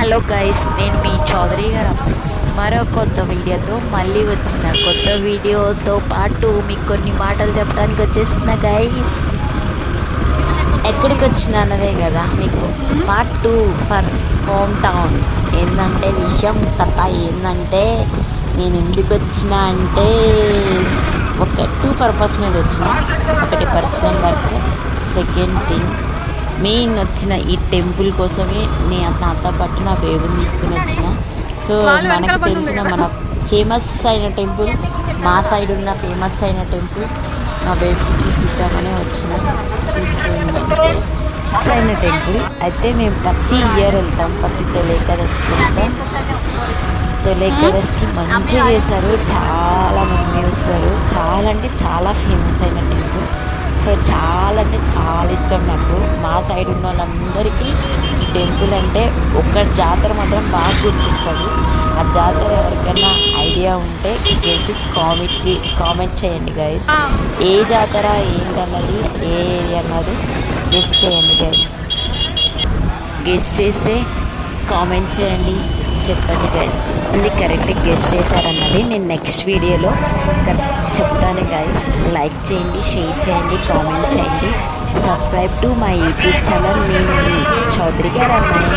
Hello guys, నేను మీ చౌదరి గారు మరో కొత్త వీడియోతో మళ్ళీ వచ్చిన. కొత్త వీడియోతో పాటు మీకు కొన్ని మాటలు చెప్పడానికి వచ్చేసిన గైస్. ఎక్కడికి వచ్చిన అన్నదే కదా మీకు పార్ట్ 2 ఫర్ హోమ్ టౌన్. ఏంటంటే విషయం కథ ఏంటంటే, నేను ఎందుకు వచ్చిన అంటే ఒక 2 పర్పస్ మీద వచ్చిన. ఒకటి personal work, second thing main వచ్చిన ఈ టెంపుల్ కోసమే. నేను నాతో పాటు నా బేబీని తీసుకుని వచ్చిన. సో మనకు తెలిసిన మన ఫేమస్ అయిన టెంపుల్, మా సైడ్ ఉన్న ఫేమస్ అయిన టెంపుల్ నా బేబీకి చూపిద్దామని వచ్చిన. చూస్తున్నాను ఫేమస్ అయిన టెంపుల్ అయితే మేము ప్రతి ఇయర్ వెళ్తాం. ప్రతి తొలేకాదశికి వెళ్తాం. తొలేకాదశికి మంచిగా చేశారు, చాలా మంది వస్తారు. చాలా అంటే చాలా ఫేమస్ అయిన టెంపుల్. సో చాలా అంటే చాలా ఇష్టం నాకు. మా సైడ్ ఉన్న వాళ్ళందరికీ ఈ టెంపుల్ అంటే ఒక జాతర మాత్రం బాగా గుర్తిస్తుంది. ఆ జాతర ఎవరికైనా ఐడియా ఉంటే తెలిసి కామెంట్ చేయండి గైస్. ఏ జాతర ఏంటన్నది, ఏ ఏరియా అన్నది గెస్ చేయండి గైస్. గెస్ చేస్తే కామెంట్ చేయండి, చెప్పండి గైస్. ఇది కరెక్ట్ గెస్ చేశారన్నది నేను నెక్స్ట్ వీడియోలో చెప్తాను గైస్. లైక్ చేయండి, షేర్ చేయండి, కామెంట్ చేయండి, subscribe to my YouTube channel. నేను మీ చౌదరి గారు అమ్మాయి.